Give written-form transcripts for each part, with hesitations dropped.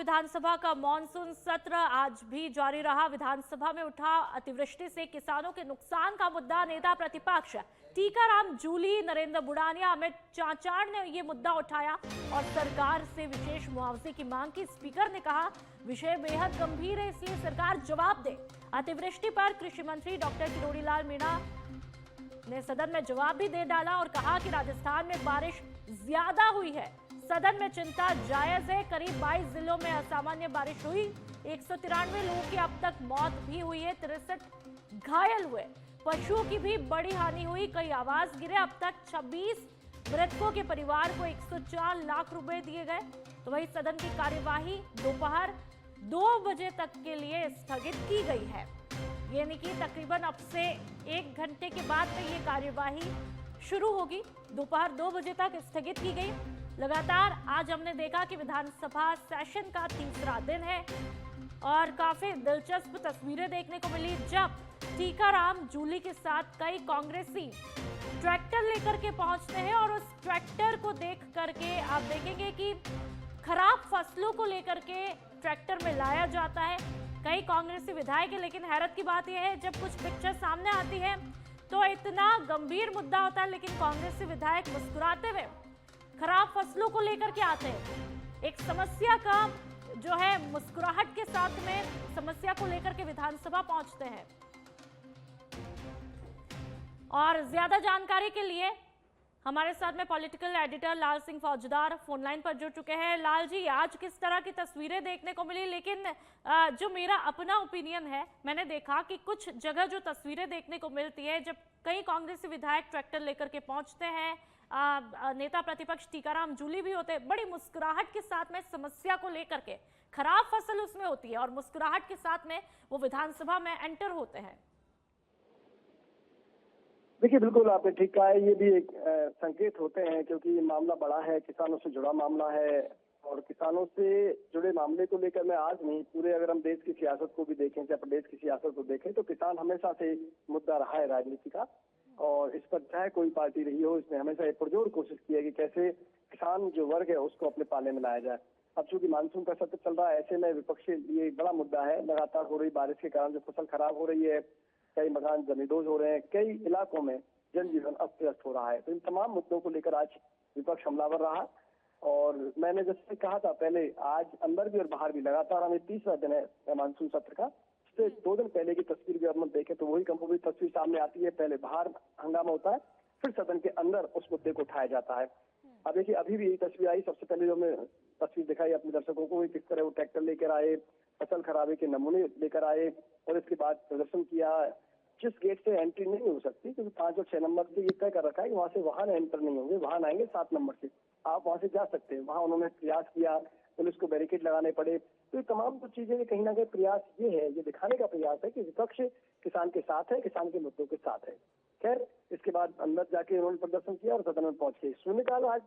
विधानसभा का मॉनसून सत्र आज भी जारी रहा। विधानसभा में उठा अतिवृष्टि से किसानों के नुकसान का मुद्दा। नेता प्रतिपक्ष टीकाराम जूली, नरेंद्र बुढ़ानिया, अमित चाचाड़ ने ये मुद्दा उठाया और सरकार से विशेष मुआवजे की मांग की। स्पीकर ने कहा, विषय बेहद गंभीर है, इसलिए सरकार जवाब दे। अतिवृष्टि पर कृषि मंत्री डॉक्टर किरोड़ीलाल मीणा ने सदन में जवाब भी दे डाला और कहा कि राजस्थान में बारिश ज्यादा हुई है। सदन में चिंता जायज है। करीब 22 जिलों में असामान्य बारिश हुई। 193 लोगों की अब तक मौत भी हुई है, 63 घायल हुए। पशुओं की भी बड़ी हानि हुई, कई आवास गिरे। अब तक 26 मृतकों के परिवार को 104 लाख रुपए दिए गए। तो वही सदन की कार्यवाही दोपहर 2 बजे तक के लिए स्थगित की गई है। यानी कि तकरीबन अब से 1 घंटे के बाद में ये कार्यवाही शुरू होगी। दोपहर 2 बजे तक स्थगित की गई। लगातार आज हमने देखा कि विधानसभा सेशन का तीसरा दिन है और काफी दिलचस्प तस्वीरें देखने को मिली जब टीकाराम जूली के साथ कई कांग्रेसी ट्रैक्टर लेकर के पहुंचते हैं और उस ट्रैक्टर को देख करके आप देखेंगे कि खराब फसलों को लेकर के ट्रैक्टर में लाया जाता है। कई कांग्रेसी विधायक है, लेकिन हैरत की बात यह है जब कुछ पिक्चर सामने आती है तो इतना गंभीर मुद्दा होता है, लेकिन कांग्रेसी विधायक मुस्कुराते हुए खराब फसलों को लेकर के आते हैं। एक समस्या का जो है मुस्कुराहट के साथ में समस्या को लेकर के विधानसभा पहुंचते हैं। और ज्यादा जानकारी के लिए हमारे साथ में पॉलिटिकल एडिटर लाल सिंह फौजदार फोन लाइन पर जुड़ चुके हैं। लाल जी, आज किस तरह की तस्वीरें देखने को मिली? लेकिन जो मेरा अपना ओपिनियन है, मैंने देखा कि कुछ जगह जो तस्वीरें देखने को मिलती है जब कई कांग्रेसी विधायक ट्रैक्टर लेकर के पहुंचते हैं, नेता प्रतिपक्ष टीकाराम जूली भी होते हैं, बड़ी मुस्कुराहट के साथ में समस्या को लेकर के, खराब फसल उसमें होती है और मुस्कुराहट के साथ में वो विधानसभा में एंटर होते हैं। देखिए, बिल्कुल आपने ठीक कहा है। ये भी एक संकेत होते हैं क्योंकि ये मामला बड़ा है, किसानों से जुड़ा मामला है और किसानों से जुड़े मामले को लेकर मैं आज नहीं, पूरे अगर हम देश की सियासत को भी देखें, चाहे प्रदेश की सियासत को देखें, तो किसान हमेशा से मुद्दा रहा है राजनीति का। और इस पर चाहे कोई पार्टी रही हो, इसने हमेशा एक पुरजोर कोशिश की है कि कैसे किसान जो वर्ग है उसको अपने पाले में लाया जाए। अब चूंकि मानसून का सत्र चल रहा है, ऐसे में विपक्ष के लिए एक बड़ा मुद्दा है। लगातार हो रही बारिश के कारण जो फसल खराब हो रही है, कई मकान जमींदोज हो रहे हैं, कई इलाकों में जनजीवन अस्त व्यस्त हो रहा है। तो इन तमाम मुद्दों को लेकर आज विपक्ष हमलावर रहा। और मैंने जैसे कहा था पहले, आज अंदर भी और बाहर भी लगातार हमें 30वां दिन है मानसून सत्र का। इससे 2 दिन पहले की तस्वीर भी हम देखें तो वही कम तस्वीर सामने आती है। पहले बाहर हंगामा होता है, फिर सदन के अंदर उस मुद्दे को उठाया जाता है। अब देखिए, अभी भी यही तस्वीर आई। सबसे पहले जो हमने तस्वीर दिखाई अपने दर्शकों को, किस तरह वो ट्रैक्टर लेकर आए, फसल खराबे के नमूने लेकर आए और इसके बाद प्रदर्शन किया। जिस गेट से एंट्री नहीं हो सकती, क्योंकि 5 और 6 नंबर से ये तय कर रखा है कि वहां से वाहन एंटर नहीं होंगे, वाहन आएंगे 7 नंबर से, आप वहां से जा सकते हैं। वहां उन्होंने प्रयास किया, पुलिस को बैरिकेड लगाने पड़े। तो ये तमाम कुछ चीजें कहीं ना कहीं प्रयास ये है, ये दिखाने का प्रयास है कि विपक्ष किसान के साथ है, किसान के मुद्दों के साथ है। खैर, इसके बाद अंदर जाके उन्होंने प्रदर्शन किया और सदन में पहुंच गए। शून्यकाल आज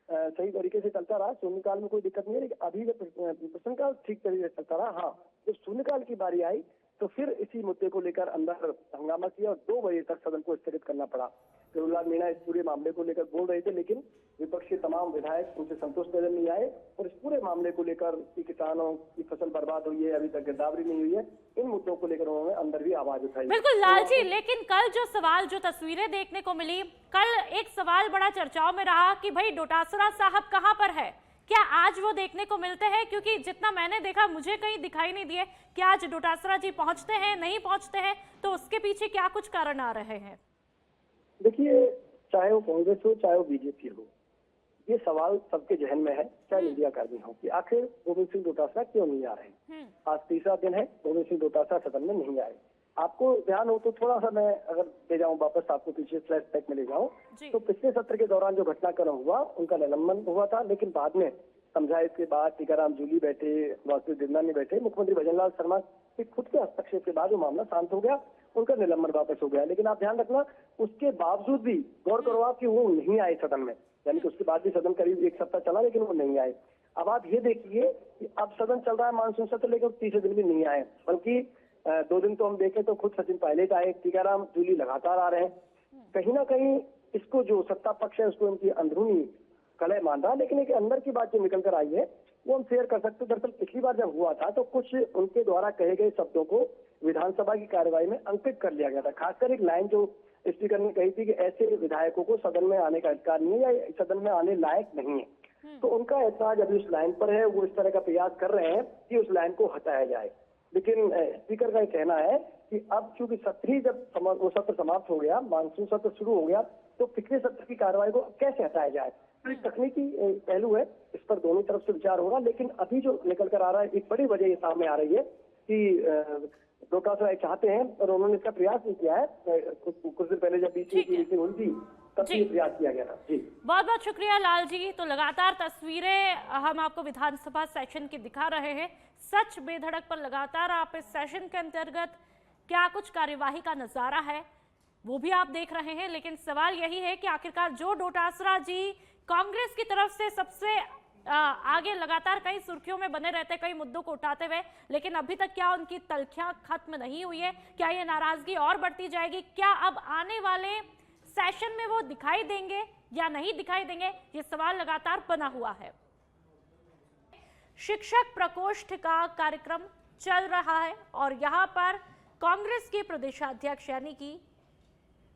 सही तरीके से चलता रहा, शून्यकाल में कोई दिक्कत नहीं है। लेकिन अभी प्रश्नकाल ठीक तरीके से चलता रहा। हाँ, जब शून्यकाल की बारी आई तो फिर इसी मुद्दे को लेकर अंदर हंगामा किया और 2 बजे तक सदन को स्थगित करना पड़ा। किरोड़ीलाल मीणा इस पूरे मामले को लेकर बोल रहे थे, लेकिन विपक्ष के तमाम विधायक उनसे संतुष्ट नजर नहीं आए और इस पूरे मामले को लेकर कि किसानों की फसल बर्बाद हुई है, अभी तक गिरदावरी नहीं हुई है, इन मुद्दों को लेकर उन्होंने अंदर भी आवाज उठाई। बिल्कुल लाल जी, लेकिन कल जो सवाल, जो तस्वीरें देखने को मिली, कल एक सवाल बड़ा चर्चाओं में रहा कि भाई डोटासरा साहब कहां पर है? क्या आज वो देखने को मिलते हैं? क्योंकि जितना मैंने देखा मुझे कहीं दिखाई नहीं दिए कि आज डोटासरा जी पहुंचते हैं, नहीं पहुंचते हैं, तो उसके पीछे क्या कुछ कारण आ रहे हैं? देखिए, चाहे वो कांग्रेस हो चाहे वो बीजेपी हो, ये सवाल सबके जहन में है, चाहे मीडिया कर्मी हो, कि आखिर गोविंद सिंह डोटासरा क्यों नहीं आ रहे। आज तीसरा दिन है, गोविंद सिंह डोटासरा सदन में नहीं आए। आपको ध्यान हो तो थोड़ा सा मैं अगर ले जाऊं वापस, आपको पीछे फ्लैशबैक में ले जाऊं, तो पिछले सत्र के दौरान जो घटनाक्रम हुआ, उनका निलंबन हुआ था, लेकिन बाद में समझाइश के बाद टीकाराम जूली बैठे, वासुदेव देवनानी बैठे, मुख्यमंत्री भजनलाल शर्मा के खुद के हस्तक्षेप के बाद वो मामला शांत हो गया, उनका निलंबन वापस हो गया। लेकिन आप ध्यान रखना, उसके बावजूद भी गौर करो आप कि वो नहीं आए सदन में, यानी कि उसके बाद भी सदन करीब 1 सप्ताह चला लेकिन वो नहीं आए। अब आप ये देखिए कि अब सदन चल रहा है मानसून सत्र, लेकिन 30 दिन भी नहीं आए, बल्कि 2 दिन तो हम देखें तो खुद सचिन पायलट आए, टीकाराम जूली लगातार आ रहे हैं। कहीं ना कहीं इसको जो सत्ता पक्ष है उसको इनकी अंदरूनी कलह मान रहा, लेकिन एक अंदर की बात जो निकल कर आई है वो हम शेयर कर सकते हैं। दरअसल पिछली बार जब हुआ था तो कुछ उनके द्वारा कहे गए शब्दों को विधानसभा की कार्यवाही में अंकित कर लिया गया था। खासकर एक लाइन जो स्पीकर ने कही थी कि ऐसे विधायकों को सदन में आने का अधिकार नहीं है या सदन में आने लायक नहीं है। तो उनका ऐतराज अभी उस लाइन पर है, वो इस तरह का प्रयास कर रहे हैं कि उस लाइन को हटाया जाए। लेकिन स्पीकर का कहना है कि अब चूंकि सत्र ही जब वो सत्र समाप्त हो गया, मानसून सत्र शुरू हो गया, तो पिछले सत्र की कार्रवाई को कैसे हटाया जाए। तो एक तकनीकी पहलू है, इस पर दोनों तरफ से विचार होगा। लेकिन अभी जो निकल कर आ रहा है, एक बड़ी वजह ये सामने आ रही है कि डोटासरा चाहते हैं और उन्होंने इसका प्रयास नहीं किया है। कुछ दिन पहले जब बीसीए की मीटिंग हुई थी तब ये प्रयास किया गया था। जी बहुत बहुत शुक्रिया लाल जी। तो लगातार तस्वीरें हम आपको विधानसभा सेशन की दिखा रहे हैं। सच बेधड़क पर लगातार आप इस सेशन के अंतर्गत क्या कुछ कार्यवाही का नजारा है वो भी आप देख रहे हैं। लेकिन सवाल यही है कि आखिरकार जो डोटासरा जी कांग्रेस की तरफ से सबसे आगे लगातार कई सुर्खियों में बने रहते, कई मुद्दों को उठाते हुए, लेकिन अभी तक क्या उनकी तलखियां खत्म नहीं हुई है? क्या ये नाराजगी और बढ़ती जाएगी? क्या अब आने वाले सेशन में वो दिखाई देंगे या नहीं दिखाई देंगे? ये सवाल लगातार बना हुआ है। शिक्षक प्रकोष्ठ का कार्यक्रम चल रहा है और यहाँ पर कांग्रेस के प्रदेशाध्यक्ष यानी कि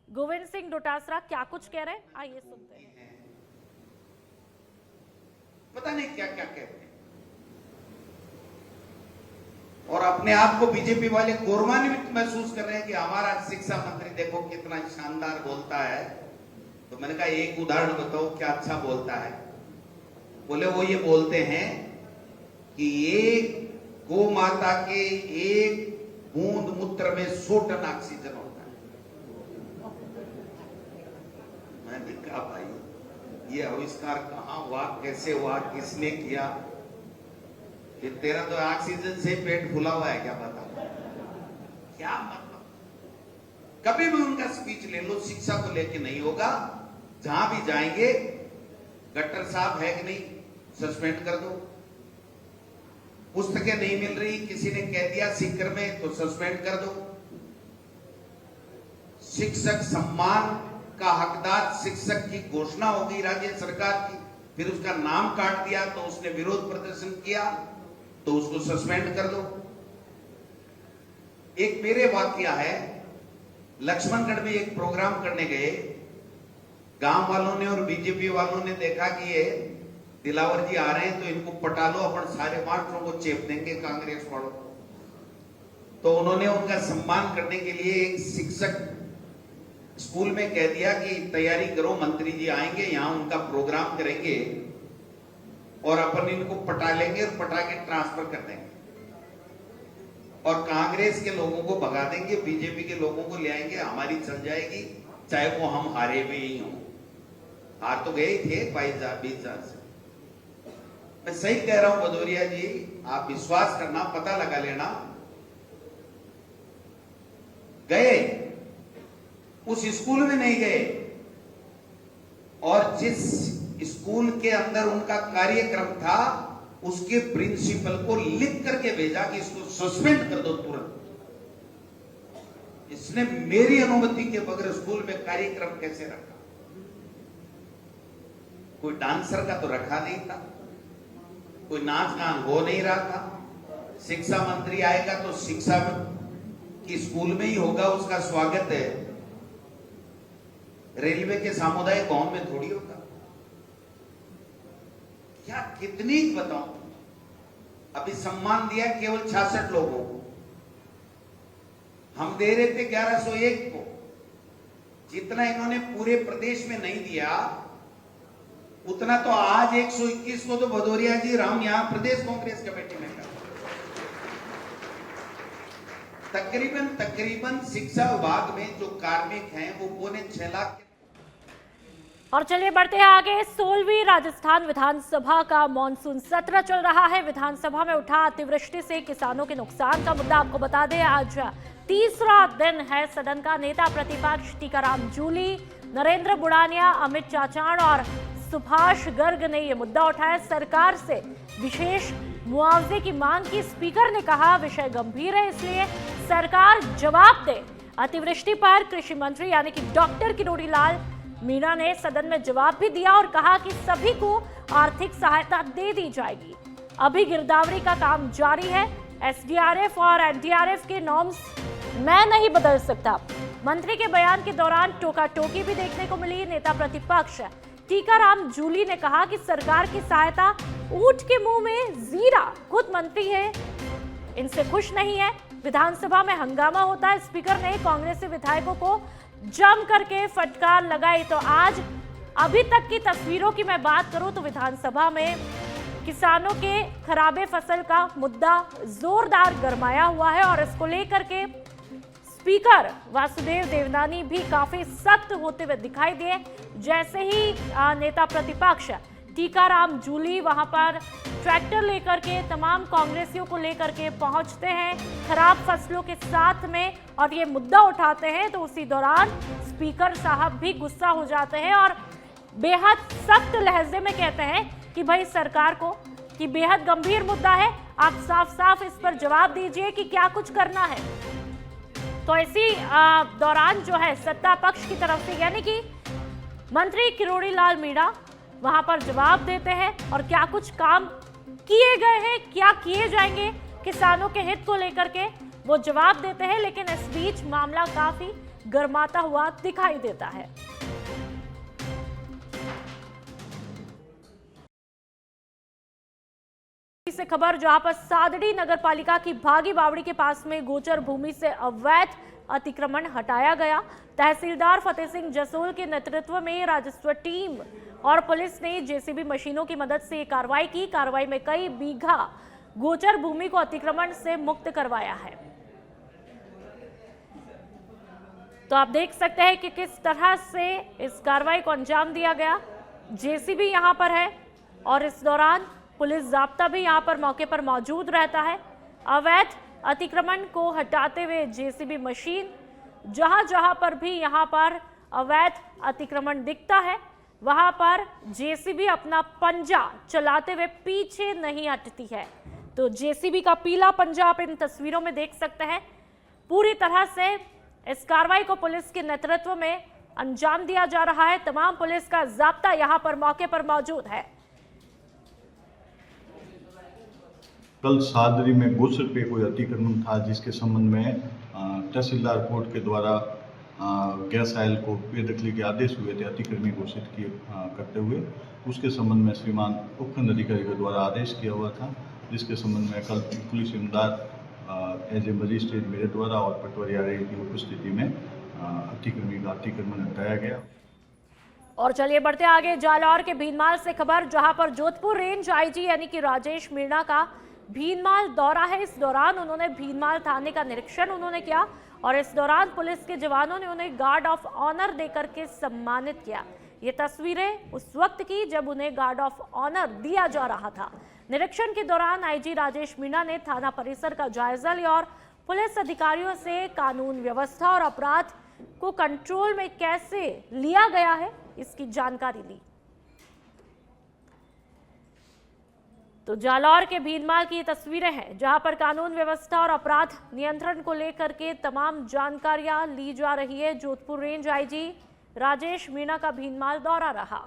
गोविंद सिंह डोटासरा क्या कुछ कह रहे हैं, आइए सुनते हैं। पता नहीं क्या क्या कहते हैं और अपने आप को बीजेपी वाले गौरवान्वित महसूस कर रहे हैं कि हमारा शिक्षा मंत्री देखो कितना शानदार बोलता है। तो मैंने कहा एक उदाहरण बताओ क्या अच्छा बोलता है। बोले वो ये बोलते हैं कि एक गौ माता के एक बूंद मूत्र में 100 टन ऑक्सीजन होता है। मैंने कहा भाई ये आविष्कार कहाँ हुआ, कैसे हुआ, किसने किया? कि तेरा तो ऑक्सीजन से पेट फूला हुआ है क्या? बता क्या मतलब। कभी भी उनका स्पीच ले लो, शिक्षा को लेके नहीं होगा। जहां भी जाएंगे गट्टर साहब है कि नहीं, सस्पेंड कर दो। पुस्तकें नहीं मिल रही, किसी ने कह दिया सीकर में, तो सस्पेंड कर दो। शिक्षक सम्मान का हकदार शिक्षक की घोषणा हो गई राज्य सरकार की, फिर उसका नाम काट दिया तो उसने विरोध प्रदर्शन किया तो उसको सस्पेंड कर दो। एक मेरे वाकया है, लक्ष्मणगढ़ में एक प्रोग्राम करने गए, गांव वालों ने और बीजेपी वालों ने देखा कि ये दिलावर जी आ रहे हैं तो इनको पटा लो, अपन सारे मास्टरों को चेप देंगे कांग्रेस वालों को। तो उन्होंने उनका सम्मान करने के लिए एक शिक्षक स्कूल में कह दिया कि तैयारी करो, मंत्री जी आएंगे, यहां उनका प्रोग्राम करेंगे और अपन इनको पटा लेंगे और पटा के ट्रांसफर कर देंगे और कांग्रेस के लोगों को भगा देंगे, बीजेपी के लोगों को ले आएंगे, हमारी चल जाएगी, चाहे वो हम हारे भी ही हों। हार तो गए थे 22,000 से। मैं सही कह रहा हूं भदौरिया जी, आप विश्वास करना, पता लगा लेना। गए उस स्कूल में नहीं गए और जिस स्कूल के अंदर उनका कार्यक्रम था उसके प्रिंसिपल को लिख करके भेजा कि इसको सस्पेंड कर दो तुरंत। इसने मेरी अनुमति के बगैर स्कूल में कार्यक्रम कैसे रखा? कोई डांसर का तो रखा नहीं था, कोई नाच गान हो नहीं रहा था। शिक्षा मंत्री आएगा तो शिक्षा की स्कूल में ही होगा उसका स्वागत है, रेलवे के सामुदायिक भवन में थोड़ी होगा। क्या कितनी बताऊं। अभी सम्मान दिया केवल 66 लोगों को, हम दे रहे थे 1101 को। जितना इन्होंने पूरे प्रदेश में नहीं दिया उतना तो आज 121 को तो भदौरिया जी राम यहां प्रदेश कांग्रेस कमेटी में कर। तकरीबन शिक्षा विभाग में जो कार्मिक हैं वो 6.25 लाख। और चलिए बढ़ते हैं आगे। 16वीं राजस्थान विधानसभा का मॉनसून सत्र चल रहा है। विधानसभा में उठा अतिवृष्टि से किसानों के नुकसान का मुद्दा। आपको बता दें आज तीसरा दिन है सदन का। नेता प्रतिपक्ष टीकाराम जूली, नरेंद्र बुड़ानिया, अमित चाचाण और सुभाष गर्ग ने यह मुद्दा उठाया। सरकार से विशेष मुआवजे की मांग की। स्पीकर ने कहा विषय गंभीर है इसलिए सरकार जवाब दे। अतिवृष्टि पर कृषि मंत्री यानी कि डॉक्टर किरोड़ी लाल मीणा ने सदन में जवाब भी दिया और कहा कि सभी को आर्थिक सहायता दे दी जाएगी। अभी गिरदावरी का काम जारी है। एसडीआरएफ और एनडीआरएफ के नॉर्म्स मैं नहीं बदल सकता। मंत्री के बयान के दौरान टोका टोकी भी देखने को मिली। नेता प्रतिपक्ष टीकाराम जूली ने कहा कि सरकार की सहायता ऊंट के मुंह में जीरा, खुद मंत्री है इनसे खुश नहीं है। विधानसभा में हंगामा होता है। स्पीकर ने कांग्रेसी विधायकों को जम करके फटकार लगाई। तो आज अभी तक की तस्वीरों की मैं बात करूं तो विधानसभा में किसानों के खराबे फसल का मुद्दा जोरदार गरमाया हुआ है और इसको लेकर के स्पीकर वासुदेव देवनानी भी काफी सख्त होते हुए दिखाई दिए। जैसे ही नेता प्रतिपक्ष टीकाराम जूली वहां पर ट्रैक्टर लेकर के तमाम कांग्रेसियों को लेकर के पहुंचते हैं खराब फसलों के साथ में और ये मुद्दा उठाते हैं, तो उसी दौरान स्पीकर साहब भी गुस्सा हो जाते हैं और बेहद सख्त लहजे में कहते हैं कि भाई सरकार को कि बेहद गंभीर मुद्दा है, आप साफ साफ इस पर जवाब दीजिए कि क्या कुछ करना है। तो इसी दौरान जो है सत्ता पक्ष की तरफ से यानी कि मंत्री किरोड़ी लाल मीणा वहां पर जवाब देते हैं और क्या कुछ काम किए गए हैं, क्या किए जाएंगे किसानों के हित को लेकर के वो जवाब देते हैं। लेकिन इस बीच मामला काफी गर्माता हुआ दिखाई देता है। से खबर जहां पर सादड़ी नगरपालिका की भागी बावड़ी के पास में गोचर भूमि से अवैध अतिक्रमण हटाया गया। तहसीलदार फतेह सिंह जसोल के नेतृत्व में राजस्व टीम और पुलिस ने जेसीबी मशीनों की मदद से कार्रवाई की। कार्रवाई में कई बीघा गोचर भूमि को अतिक्रमण से मुक्त करवाया है। तो आप देख सकते हैं कि किस तरह से इस कार्रवाई को अंजाम दिया गया। जेसीबी यहां पर है और इस दौरान पुलिस जाब्ता भी यहां पर मौके पर मौजूद रहता है। अवैध अतिक्रमण को हटाते हुए जेसीबी मशीन जहां जहां पर भी यहां पर अवैध अतिक्रमण दिखता है वहां पर जेसीबी अपना पंजा चलाते हुए पीछे नहीं हटती है। तो जेसीबी का पीला पंजा आप इन तस्वीरों में देख सकते हैं। पूरी तरह से इस कार्रवाई को पुलिस के नेतृत्व में अंजाम दिया जा रहा है। तमाम पुलिस का जाब्ता यहां पर मौके पर मौजूद है। कल सादरी में गोचर पे कोई अतिक्रमण था जिसके संबंध में तहसीलदार कोर्ट के द्वारा गैस आयल को बेदखली के आदेश हुए थे अतिक्रमी घोषित किए करते हुए। उसके संबंध में श्रीमान उपखंड अधिकारी के द्वारा आदेश किया हुआ था, जिसके संबंध में कल पुलिस इमदाद एज ए मजिस्ट्रेट मेरे द्वारा और पटवारी आरए की उपस्थिति में अतिक्रमी का अतिक्रमण हटाया गया। और चलिए बढ़ते आगे जालौर के भीनमाल से खबर जहां पर जोधपुर रेंज आईजी यानी कि राजेश मीणा का भीनमाल दौरा है। इस दौरान उन्होंने भीनमाल थाने का निरीक्षण किया और इस दौरान पुलिस के जवानों ने उन्हें गार्ड ऑफ ऑनर देकर के सम्मानित किया। ये तस्वीरें उस वक्त की जब उन्हें गार्ड ऑफ ऑनर दिया जा रहा था। निरीक्षण के दौरान आईजी राजेश मीणा ने थाना परिसर का जायजा लिया और पुलिस अधिकारियों से कानून व्यवस्था और अपराध को कंट्रोल में कैसे लिया गया है इसकी जानकारी ली। तो जालौर के भीनमाल की तस्वीरें हैं जहां पर कानून व्यवस्था और अपराध नियंत्रण को लेकर के तमाम जानकारियां ली जा रही है। जोधपुर रेंज आईजी राजेश मीणा का भीनमाल दौरा रहा।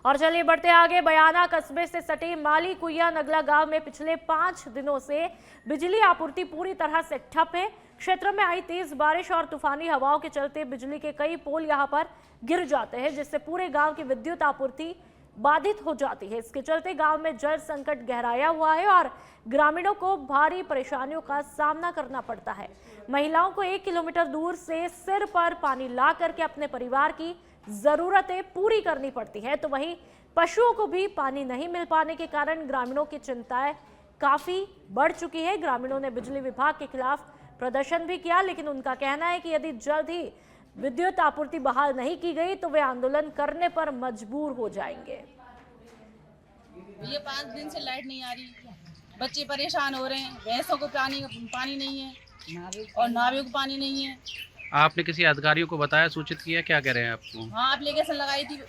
और चलिए बढ़ते आगे बयाना कस्बे से सटे माली कुइया नगला गांव में पिछले 5 दिनों से बिजली आपूर्ति पूरी तरह से ठप है। क्षेत्र में आई तेज बारिश और तूफानी हवाओं के चलते बिजली के कई पोल यहां पर गिर जाते हैं, जिससे पूरे गांव की विद्युत आपूर्ति बाधित हो जाती है। इसके चलते गांव में जल संकट गहराया हुआ है और ग्रामीणों को भारी परेशानियों का सामना करना पड़ता है। महिलाओं को 1 किलोमीटर दूर से सिर पर पानी ला करके अपने परिवार की जरूरतें पूरी करनी पड़ती है। तो वहीं पशुओं को भी पानी नहीं मिल पाने के कारण ग्रामीणों की चिंताएं काफी बढ़ चुकी है। ग्रामीणों ने बिजली विभाग के खिलाफ प्रदर्शन भी किया, लेकिन उनका कहना है कि यदि जल्द ही विद्युत आपूर्ति बहाल नहीं की गई तो वे आंदोलन करने पर मजबूर हो जाएंगे। ये 5 दिन से लाइट नहीं आ रही, बच्चे परेशान हो रहे हैं, भैंसों को पानी नहीं है और नावियों को पानी नहीं है। आपने किसी अधिकारियों को बताया, सूचित किया, क्या कह रहे हैं आपको? हाँ, एप्लीकेशन लगाई थी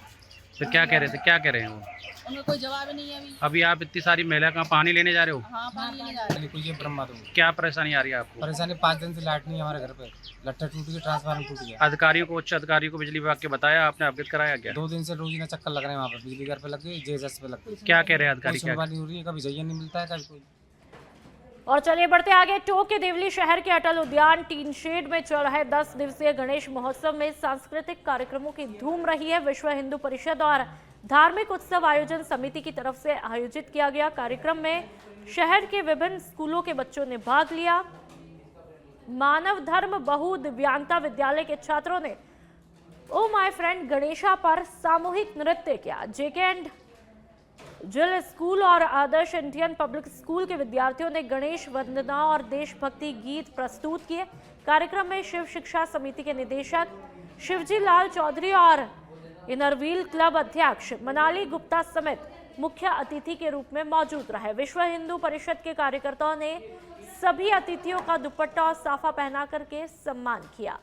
फिर क्या कह रहे थे, क्या कह रहे हैं वो? उनका कोई जवाब ही नहीं है अभी। अभी आप इतनी सारी महिला का पानी लेने जा रहे हो, हाँ, पानी लेने जा रहे हैं। बिल्कुल ये ब्रह्मा तो क्या परेशानी आ रही है आपको? परेशानी 5 दिन से लाइट नहीं है हमारे घर पे, लट्ठा टूट गया, ट्रांसफार्मर टूट गया। अधिकारियों को, उच्च अधिकारियों को बिजली विभाग के बताया आपने, अवगत कराया क्या? 2 दिन से रोजीना चक्कर लग रहे हैं वहाँ पे, बिजली घर पे लग गई, जेएसएस पे लग गई। क्या कह रहे हैं कोई अधिकारी, क्या? सुनवाई नहीं हो रही है, कभी जइया नहीं मिलता है, कभी कोई। और चलिए बढ़ते आगे। टोंक के देवली शहर के अटल उद्यान टीन शेड में चल रहे 10 दिवसीय गणेश महोत्सव में सांस्कृतिक कार्यक्रमों की धूम रही है। विश्व हिंदू परिषद और धार्मिक उत्सव आयोजन समिति की तरफ से आयोजित किया गया कार्यक्रम में शहर के विभिन्न स्कूलों के बच्चों ने भाग लिया। मानव धर्म बहु दिव्यांगता विद्यालय के छात्रों ने ओ माय फ्रेंड गणेशा पर सामूहिक नृत्य किया। जेके एंड जिल स्कूल और आदर्श इंडियन पब्लिक स्कूल के विद्यार्थियों ने गणेश वंदना और देशभक्ति गीत प्रस्तुत किए। कार्यक्रम में शिव शिक्षा समिति के निदेशक शिवजी लाल चौधरी और इनरव्हील क्लब अध्यक्ष मनाली गुप्ता समेत मुख्य अतिथि के रूप में मौजूद रहे। विश्व हिंदू परिषद के कार्यकर्ताओं ने सभी अतिथियों का दुपट्टा और साफा पहना करके सम्मान किया।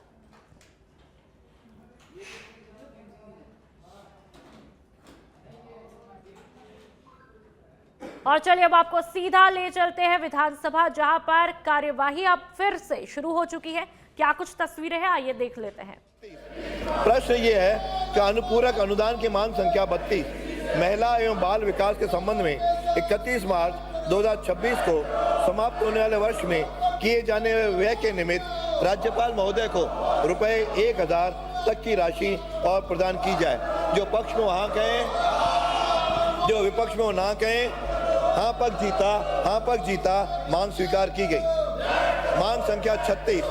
और चलिए अब आपको सीधा ले चलते हैं विधानसभा, जहां पर कार्यवाही अब फिर से शुरू हो चुकी है। क्या कुछ तस्वीरें हैं, आइए देख लेते हैं। प्रश्न ये है कि अनुपूरक अनुदान की मांग संख्या 32 महिला एवं बाल विकास के संबंध में 31 मार्च 2026 को समाप्त होने वाले वर्ष में किए जाने वाले व्यय के निमित्त राज्यपाल महोदय को रुपए 1000 तक की राशि और प्रदान की जाए। जो पक्ष में वहाँ कहें, जो विपक्ष में वो ना कहें। हाँ पक्ष जीता, मांग स्वीकार की गई। मांग संख्या 36।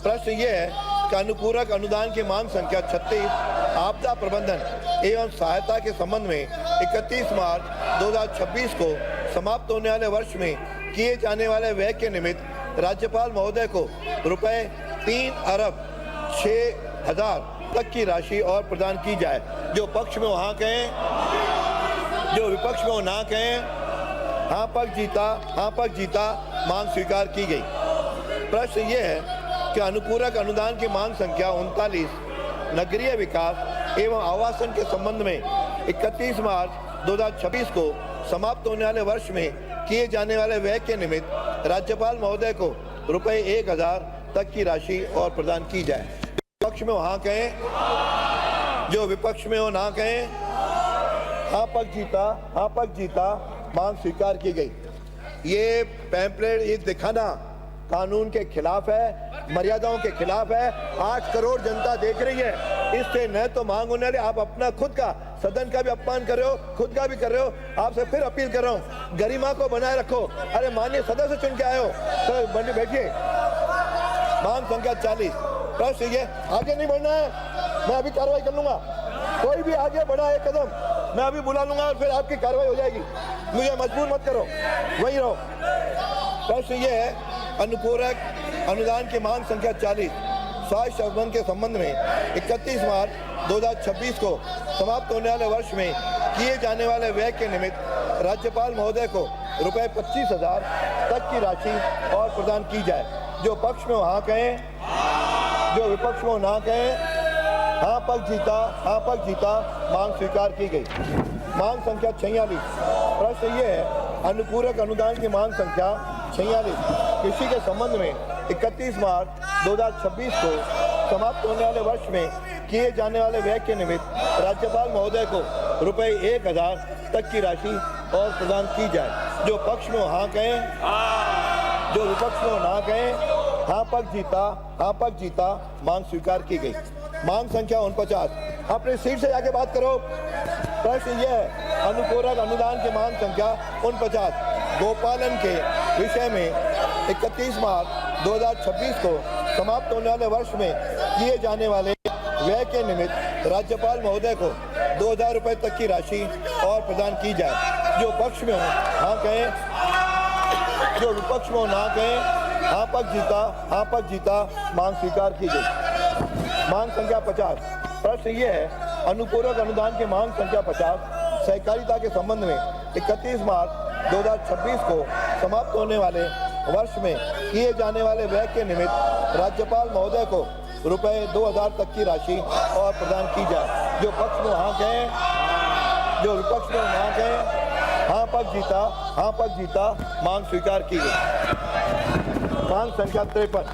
प्रश्न ये है कि अनुपूरक अनुदान की मांग संख्या 36 आपदा प्रबंधन एवं सहायता के संबंध में 31 मार्च 2026 को समाप्त होने वाले वर्ष में किए जाने वाले व्यय के निमित्त राज्यपाल महोदय को रुपए 3,06,000 तक की राशि और प्रदान की जाए। जो पक्ष में वहाँ कहें, जो विपक्ष में वो ना कहें। हाँ पक्ष जीता, मांग स्वीकार की गई। प्रश्न ये है कि अनुपूरक अनुदान की मांग संख्या 39 नगरीय विकास एवं आवासन के संबंध में 31 मार्च 2026 को समाप्त होने वाले वर्ष में किए जाने वाले व्यय के निमित्त राज्यपाल महोदय को रुपए 1000 तक की राशि और प्रदान की जाए। पक्ष में वहाँ कहें, जो विपक्ष में वो ना कहें। हाँ पक्ष जीता, मांग स्वीकार की गई। ये पैम्पलेट, ये दिखाना कानून के खिलाफ है, मर्यादाओं के खिलाफ है। 8 करोड़ जनता देख रही है। इससे न तो मांग होने वाली, आप अपना खुद का सदन का भी अपमान कर रहे हो, खुद का भी कर रहे हो। आपसे फिर अपील कर रहा हूँ, गरिमा को बनाए रखो। अरे माननीय सदस्य चुन के आए हो, सर बंडी बैठिए। मांग संख्या 40। प्रश्न ये, आगे नहीं बढ़ना है, मैं अभी कार्रवाई कर लूंगा। कोई भी आगे बढ़ा एक कदम, मैं अभी बुला लूंगा और फिर आपकी कार्रवाई हो जाएगी। मुझे मजबूर मत करो, वही रहो। प्रश्न ये है, अनुपूरक अनुदान की मांग संख्या 40 स्वास्थ्य संबंध के संबंध में 31 मार्च 2026 को समाप्त होने वाले वर्ष में किए जाने वाले व्यय के निमित्त राज्यपाल महोदय को रुपए 25,000 तक की राशि और प्रदान की जाए। जो पक्ष में वहाँ कहें, जो विपक्ष में ना कहें। हाँ पक्ष जीता, मांग स्वीकार की गई। मांग संख्या 46। प्रश्न ये है, अनुपूरक अनुदान की मांग संख्या 46 कृषि के संबंध में 31 मार्च 2026 को समाप्त होने वाले वर्ष में किए जाने वाले व्यय के निमित्त राज्यपाल महोदय को रुपए 1000 तक की राशि और प्रदान की जाए। जो पक्ष में हाँ कहें, जो विपक्ष में ना कहें। हाँ पक्ष जीता, मांग स्वीकार की गई। मांग संख्या 49। अपनी सीट से जाके बात करो। प्रश्न यह है, अनुपूरक अनुदान की मांग संख्या 49 गोपालन के विषय में 31 मार्च 2026 को समाप्त होने वाले वर्ष में किए जाने वाले व्यय के निमित्त राज्यपाल महोदय को 2000 रुपए तक की राशि और प्रदान की जाए। जो पक्ष में हो हाँ कहें, जो विपक्ष में हो ना कहें। हाँ पक्ष जीता, मांग स्वीकार की गई। मांग संख्या 50। प्रश्न ये है, अनुपूरक अनुदान की मांग संख्या 50 सहकारिता के संबंध में 31 मार्च 2026 को समाप्त होने वाले वर्ष में किए जाने वाले व्यय के निमित्त राज्यपाल महोदय को रुपए 2000 तक की राशि और प्रदान की जाए। जो पक्ष में हाँ कहें, जो विपक्ष में ना कहें हाँ पक्ष जीता, हाँ पक्ष जीता, मांग स्वीकार की गई। मांग संख्या 53।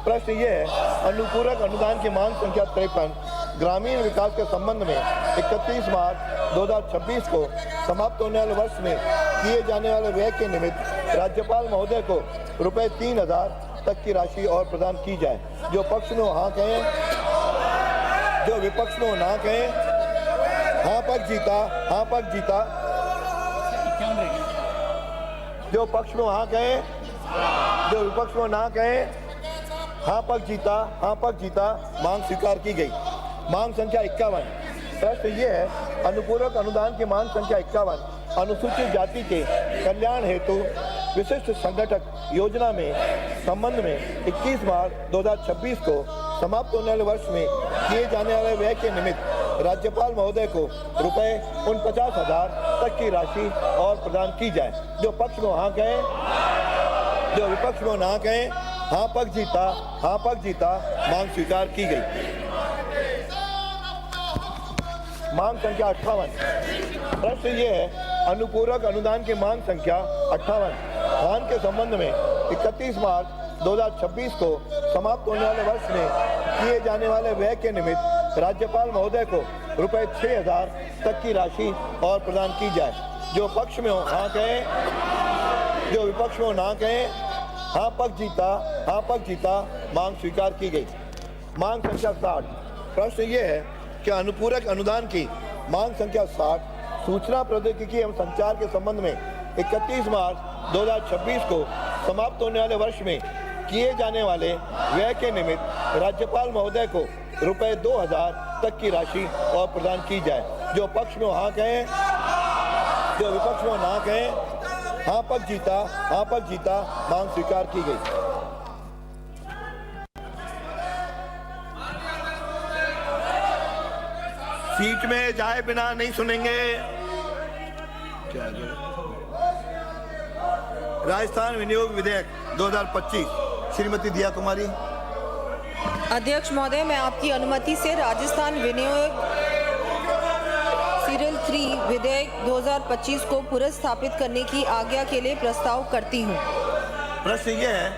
प्रश्न ये है, अनुपूरक अनुदान की मांग संख्या 53 ग्रामीण विकास के संबंध में 31 मार्च 2026 को समाप्त होने वाले वर्ष में किए जाने वाले व्यय के निमित्त राज्यपाल महोदय को रुपए 3000 तक की राशि और प्रदान की जाए। जो पक्ष में हाँ कहें, जो विपक्ष में ना कहें हाँ पक्ष जीता, हाँ पक्ष जीता। जो पक्ष में हाँ कहें, जो विपक्ष में ना कहें हाँ पक्ष जीता, हाँ पक्ष जीता, मांग स्वीकार की गई। मांग संख्या 51। प्रश्न ये है, अनुपूरक अनुदान की मांग संख्या 51 अनुसूचित जाति के कल्याण हेतु विशिष्ट संगठक योजना में संबंध में 21 मार्च 2026 को समाप्त होने वाले वर्ष में किए जाने वाले व्यय के निमित्त राज्यपाल महोदय को रुपए 49,000 तक की राशि और प्रदान की जाए। जो पक्ष में हाँ कहें, जो विपक्ष में ना कहें हाँ पक्ष जीता, हाँ पक्ष जीता, मांग स्वीकार की गई। मांग संख्या 58। प्रश्न ये है, अनुपूरक अनुदान की मांग संख्या 58 धान के संबंध में 31 मार्च 2026 को समाप्त होने वाले वर्ष में किए जाने वाले व्यय के निमित्त राज्यपाल महोदय को रुपए 6,000 तक की राशि और प्रदान की जाए। जो पक्ष में हो हाँ कहें, जो विपक्ष में हो ना कहें हाँ पक्ष जीता, हाँ पक्ष जीता, मांग स्वीकार की गई। मांग संख्या 60। प्रश्न ये है कि अनुपूरक अनुदान की मांग संख्या 60 सूचना प्रौद्योगिकी एवं संचार के संबंध में 31 मार्च 2026 को समाप्त होने वाले वर्ष में किए जाने वाले व्यय के निमित्त राज्यपाल महोदय को रुपए 2,000 तक की राशि और प्रदान की जाए। जो पक्ष में हाँ कहें, जो विपक्ष में ना कहें हाँ पक्ष जीता, हाँ पक्ष जीता, मांग स्वीकार की गई। सीट में जाए बिना नहीं सुनेंगे। राजस्थान विनियोग विधेयक 2025, श्रीमती दिया कुमारी। अध्यक्ष महोदय, मैं आपकी अनुमति से राजस्थान विनियोग सीरियल 3 विधेयक 2025 को पुनर्स्थापित करने की आज्ञा के लिए प्रस्ताव करती हूँ। प्रश्न यह है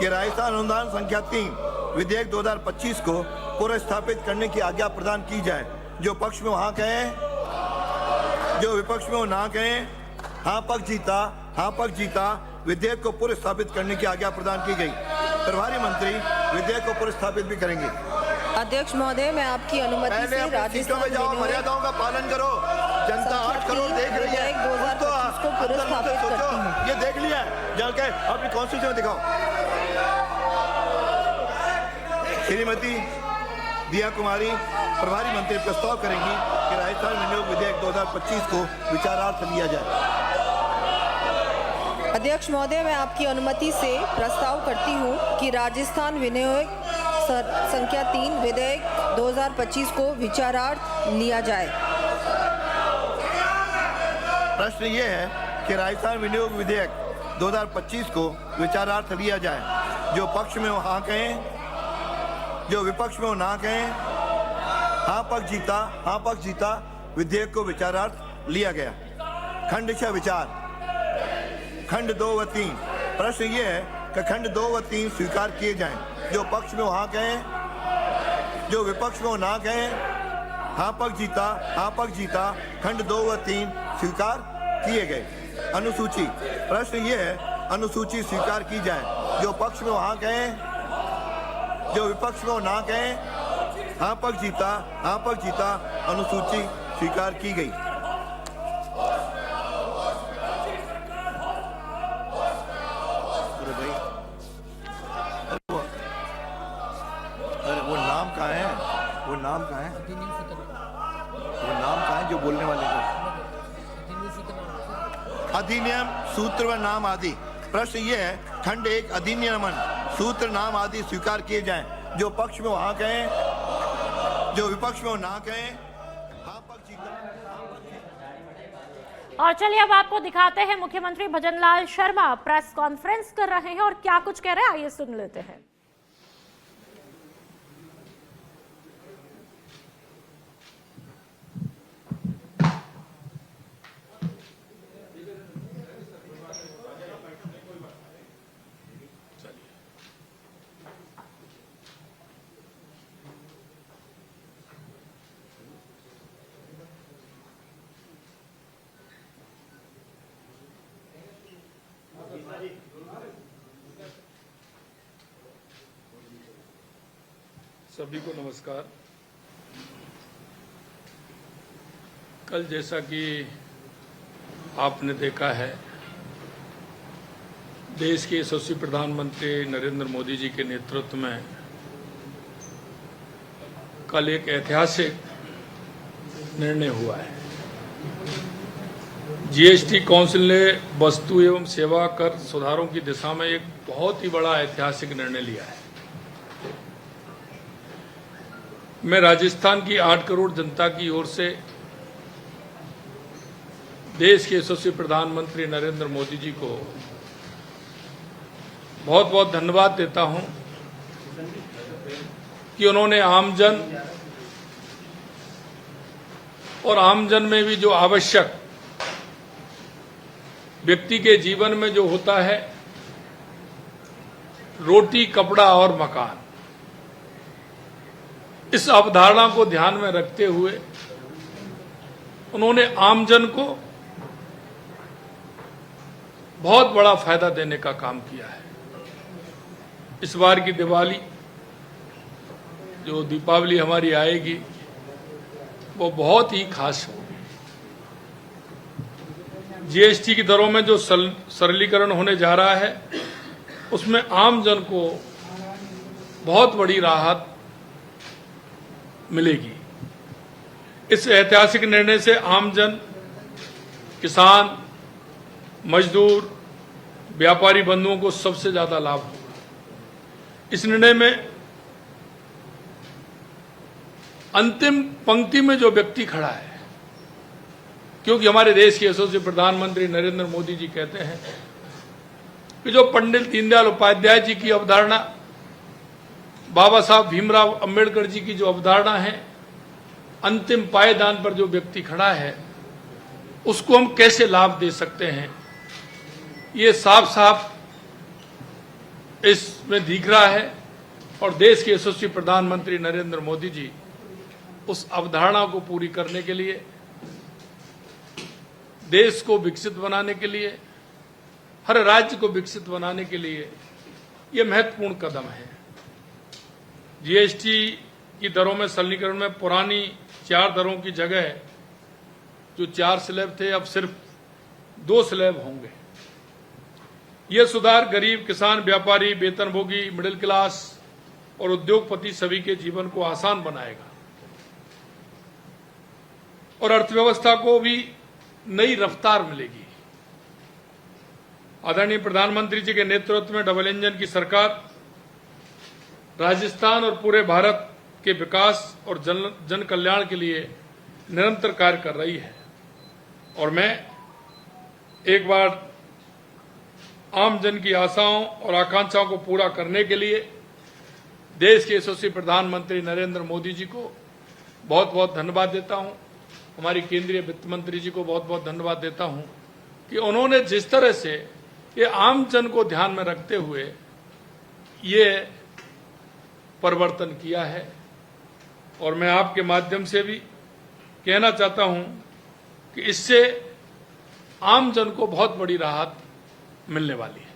कि राजस्थान अनुदान संख्या 3 विधेयक 2025 को पुनर्स्थापित करने की आज्ञा प्रदान की जाए। जो पक्ष में हाँ कहें, जो विपक्ष में ना कहें हाँ पक्ष जीता, हाँ पक्ष जीता, विधेयक को पुनर्स्थापित करने की आज्ञा प्रदान की गई। प्रभारी मंत्री विधेयक को पुनर्स्थापित भी करेंगे। अध्यक्ष महोदय, मैं आपकी अनुमति से राजस्थान विनियोग मर्यादाओं का पालन करो। जनता 8 करोड़ देख रही है, 2025 को पुनर्स्थापित करती हूँ। ये देख लिया जाके अपनी कॉन्स्टिट्यूशन में दिखाओ। श्रीमती दिया कुमारी प्रभारी मंत्री प्रस्ताव करेंगी कि राजस्थान विनियोग विधेयक 2025 को विचारार्थ लिया जाए। अध्यक्ष महोदय, मैं आपकी अनुमति से प्रस्ताव करती हूँ कि राजस्थान विनियोग संख्या 3 विधेयक 2025 को विचारार्थ लिया जाए। प्रश्न ये है कि राजस्थान विनियोग विधेयक 2025 को विचारार्थ लिया जाए। जो पक्ष में हो हाँ कहें, जो विपक्ष में हो ना कहें हाँ पक्ष जीता, हाँ पक्ष जीता, विधेयक को विचारार्थ लिया गया। खंडशः विचार खंड 2 व 3। प्रश्न ये है कि खंड 2 व 3 स्वीकार किए जाएं। जो पक्ष में हो हाँ कहें, जो विपक्ष में हो ना कहें हाँ पक्ष जीता, हाँ पक्ष जीता, खंड 2 व 3 स्वीकार किए गए। अनुसूची। प्रश्न ये है, अनुसूची स्वीकार की जाए। जो पक्ष में हो हाँ कहें, जो विपक्ष में हो ना कहें हाँ पक्ष जीता, हाँ पक्ष जीता, अनुसूची स्वीकार की गई। अरे वो नाम कहाँ है, वो नाम कहाँ है, वो नाम कहाँ है जो बोलने वाले को? अधिनियम, सूत्र व नाम आदि। प्रश्न ये है, खंड 1 अधिनियमन, सूत्र नाम आदि स्वीकार किए जाएं। जो पक्ष में हाँ कहें, जो विपक्ष में ना कहें हाँ पक्ष जीता। और चलिए अब आपको दिखाते हैं मुख्यमंत्री भजनलाल शर्मा प्रेस कॉन्फ्रेंस कर रहे हैं और क्या कुछ कह रहे हैं, आइए सुन लेते हैं। सभी को नमस्कार। कल जैसा कि आपने देखा है, देश के यशस्वी प्रधानमंत्री नरेंद्र मोदी जी के नेतृत्व में कल एक ऐतिहासिक निर्णय हुआ है। जीएसटी काउंसिल ने वस्तु एवं सेवा कर सुधारों की दिशा में एक बहुत ही बड़ा ऐतिहासिक निर्णय लिया है। मैं राजस्थान की 8 करोड़ जनता की ओर से देश के यशस्वी प्रधानमंत्री नरेंद्र मोदी जी को बहुत बहुत धन्यवाद देता हूं कि उन्होंने आमजन और आमजन में भी जो आवश्यक व्यक्ति के जीवन में जो होता है, रोटी, कपड़ा और मकान, इस अवधारणा को ध्यान में रखते हुए उन्होंने आमजन को बहुत बड़ा फायदा देने का काम किया है। इस बार की दिवाली, जो दीपावली हमारी आएगी, वो बहुत ही खास होगी। जीएसटी की दरों में जो सरलीकरण होने जा रहा है, उसमें आमजन को बहुत बड़ी राहत मिलेगी। इस ऐतिहासिक निर्णय से आमजन, किसान, मजदूर, व्यापारी बंधुओं को सबसे ज्यादा लाभ होगा। इस निर्णय में अंतिम पंक्ति में जो व्यक्ति खड़ा है, क्योंकि हमारे देश के यशस्वी प्रधानमंत्री नरेंद्र मोदी जी कहते हैं कि जो पंडित दीनदयाल उपाध्याय जी की अवधारणा, बाबा साहब भीमराव अंबेडकर जी की जो अवधारणा है, अंतिम पायदान पर जो व्यक्ति खड़ा है, उसको हम कैसे लाभ दे सकते हैं, ये साफ साफ इसमें दिख रहा है। और देश के यशस्वी प्रधानमंत्री नरेंद्र मोदी जी उस अवधारणा को पूरी करने के लिए, देश को विकसित बनाने के लिए, हर राज्य को विकसित बनाने के लिए ये महत्वपूर्ण कदम है। जीएसटी की दरों में सरलीकरण में पुरानी 4 दरों की जगह जो 4 स्लैब थे, अब सिर्फ 2 स्लैब होंगे। ये सुधार गरीब, किसान, व्यापारी, वेतनभोगी, मिडिल क्लास और उद्योगपति सभी के जीवन को आसान बनाएगा और अर्थव्यवस्था को भी नई रफ्तार मिलेगी। आदरणीय प्रधानमंत्री जी के नेतृत्व में डबल इंजन की सरकार राजस्थान और पूरे भारत के विकास और जन कल्याण के लिए निरंतर कार्य कर रही है। और मैं एक बार आम जन की आशाओं और आकांक्षाओं को पूरा करने के लिए देश के यशस्वी प्रधानमंत्री नरेंद्र मोदी जी को बहुत बहुत धन्यवाद देता हूं। हमारी केंद्रीय वित्त मंत्री जी को बहुत बहुत धन्यवाद देता हूं कि उन्होंने जिस तरह से ये आम जन को ध्यान में रखते हुए ये परिवर्तन किया है। और मैं आपके माध्यम से भी कहना चाहता हूं कि इससे आम जन को बहुत बड़ी राहत मिलने वाली है।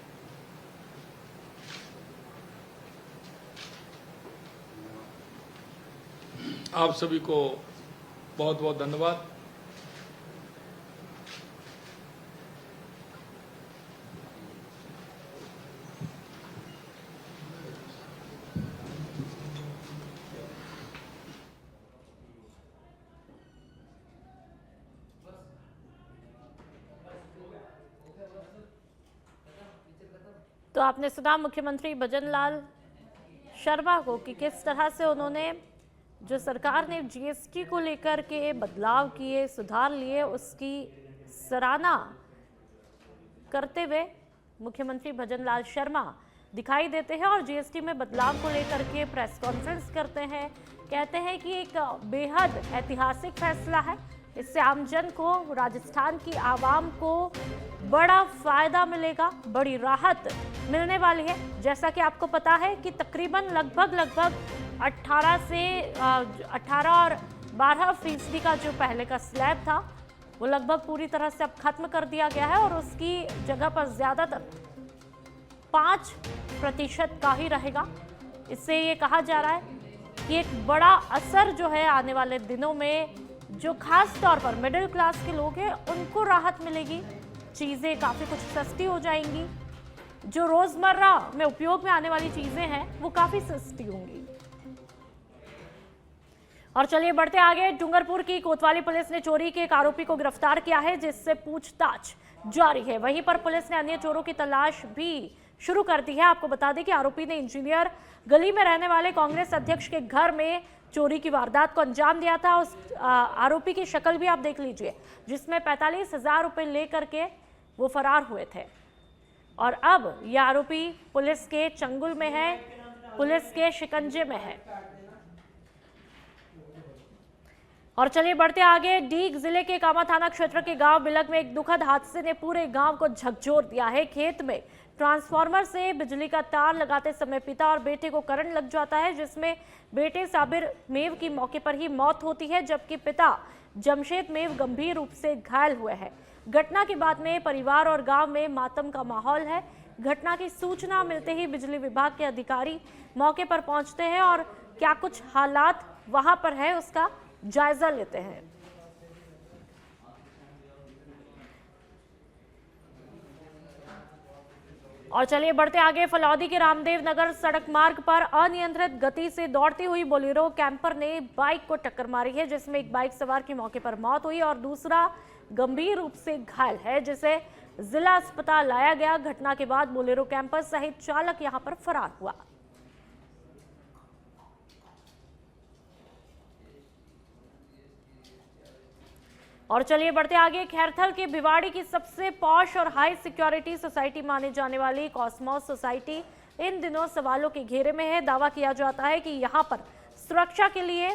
आप सभी को बहुत बहुत धन्यवाद। तो आपने सुना मुख्यमंत्री भजनलाल शर्मा को कि किस तरह से उन्होंने जो सरकार ने जीएसटी को लेकर के बदलाव किए, सुधार लिए, उसकी सराहना करते हुए मुख्यमंत्री भजनलाल शर्मा दिखाई देते हैं और जीएसटी में बदलाव को लेकर के प्रेस कॉन्फ्रेंस करते हैं। कहते हैं कि एक बेहद ऐतिहासिक फैसला है, इससे आमजन को, राजस्थान की आवाम को बड़ा फायदा मिलेगा, बड़ी राहत मिलने वाली है। जैसा कि आपको पता है कि तकरीबन लगभग 18 और 12% का जो पहले का स्लैब था वो लगभग पूरी तरह से अब खत्म कर दिया गया है और उसकी जगह पर ज़्यादातर 5% का ही रहेगा। इससे ये कहा जा रहा है कि एक बड़ा असर जो है आने वाले दिनों में जो खास तौर पर मिडिल क्लास के लोग हैं उनको राहत मिलेगी, चीज़ें काफ़ी कुछ सस्ती हो जाएंगी, जो रोज़मर्रा में उपयोग में आने वाली चीज़ें हैं वो काफ़ी सस्ती होंगी। और चलिए बढ़ते आगे, डूंगरपुर की कोतवाली पुलिस ने चोरी के एक आरोपी को गिरफ्तार किया है, जिससे पूछताछ जारी है। वहीं पर पुलिस ने अन्य चोरों की तलाश भी शुरू कर दी है। आपको बता दें कि आरोपी ने इंजीनियर गली में रहने वाले कांग्रेस अध्यक्ष के घर में चोरी की वारदात को अंजाम दिया था। उस आरोपी की शक्ल भी आप देख लीजिए, जिसमें 45,000 रुपए लेकर के वो फरार हुए थे। और अब यह आरोपी पुलिस के चंगुल में है, पुलिस के शिकंजे में है। और चलिए बढ़ते आगे, डीग जिले के कामा थाना क्षेत्र के गांव बिलग में एक दुखद हादसे ने पूरे गांव को झकझोर दिया है। खेत में ट्रांसफार्मर से बिजली का तार लगाते समय पिता और बेटे को करंट लग जाता है, जिसमें बेटे साबिर मेव की मौके पर ही मौत होती है, जबकि पिता जमशेद मेव गंभीर रूप से घायल हुए हैं। घटना के बाद में परिवार और गांव में मातम का माहौल है। घटना की सूचना मिलते ही बिजली विभाग के अधिकारी मौके पर पहुंचते हैं और क्या कुछ हालात वहां पर है उसका जायजा लेते हैं। और चलिए बढ़ते आगे, फलौदी के रामदेव नगर सड़क मार्ग पर अनियंत्रित गति से दौड़ती हुई बोलेरो कैंपर ने बाइक को टक्कर मारी है, जिसमें एक बाइक सवार की मौके पर मौत हुई और दूसरा गंभीर रूप से घायल है, जिसे जिला अस्पताल लाया गया। घटना के बाद बोलेरो कैंपर सहित चालक यहां पर फरार हुआ। और चलिए बढ़ते आगे, खैरथल के भिवाड़ी की सबसे पॉश और हाई सिक्योरिटी सोसाइटी माने जाने वाली कॉस्मोस सोसाइटी इन दिनों सवालों के घेरे में है। दावा किया जाता है कि यहां पर सुरक्षा के लिए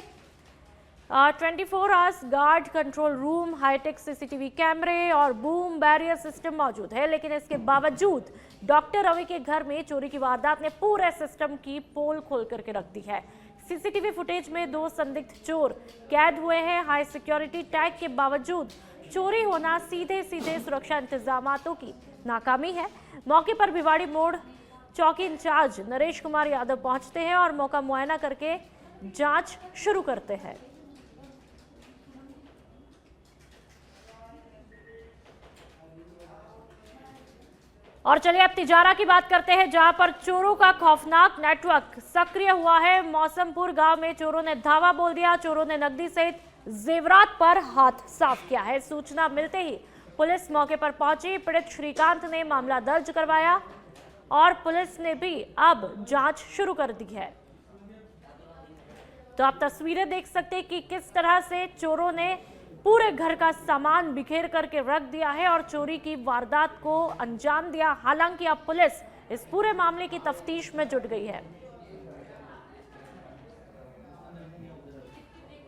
24 hours guard control room, high tech CCTV कैमरे और बूम बैरियर सिस्टम मौजूद है, लेकिन इसके बावजूद डॉक्टर रवि के घर में चोरी की वारदात ने पूरे सिस्टम की पोल खोल करके रख दी है। सीसीटीवी फुटेज में 2 संदिग्ध चोर कैद हुए हैं। हाई सिक्योरिटी टैग के बावजूद चोरी होना सीधे सुरक्षा इंतजामातों की नाकामी है। मौके पर भिवाड़ी मोड़ चौकी इंचार्ज नरेश कुमार यादव पहुंचते हैं और मौका मुआयना करके जांच शुरू करते हैं। और चलिए अब तिजारा की बात करते हैं, जहां पर चोरों का खौफनाक नेटवर्क सक्रिय हुआ है। मौसमपुर गांव में चोरों ने धावा बोल दिया। चोरों ने नकदी सहित जेवरात पर हाथ साफ किया है। सूचना मिलते ही पुलिस मौके पर पहुंची। पीड़ित श्रीकांत ने मामला दर्ज करवाया और पुलिस ने भी अब जांच शुरू कर दी है। तो आप तस्वीरें देख सकते हैं कि किस तरह से चोरों ने पूरे घर का सामान बिखेर करके रख दिया है और चोरी की वारदात को अंजाम दिया। हालांकि अब पुलिस इस पूरे मामले की तफ्तीश में जुट गई है।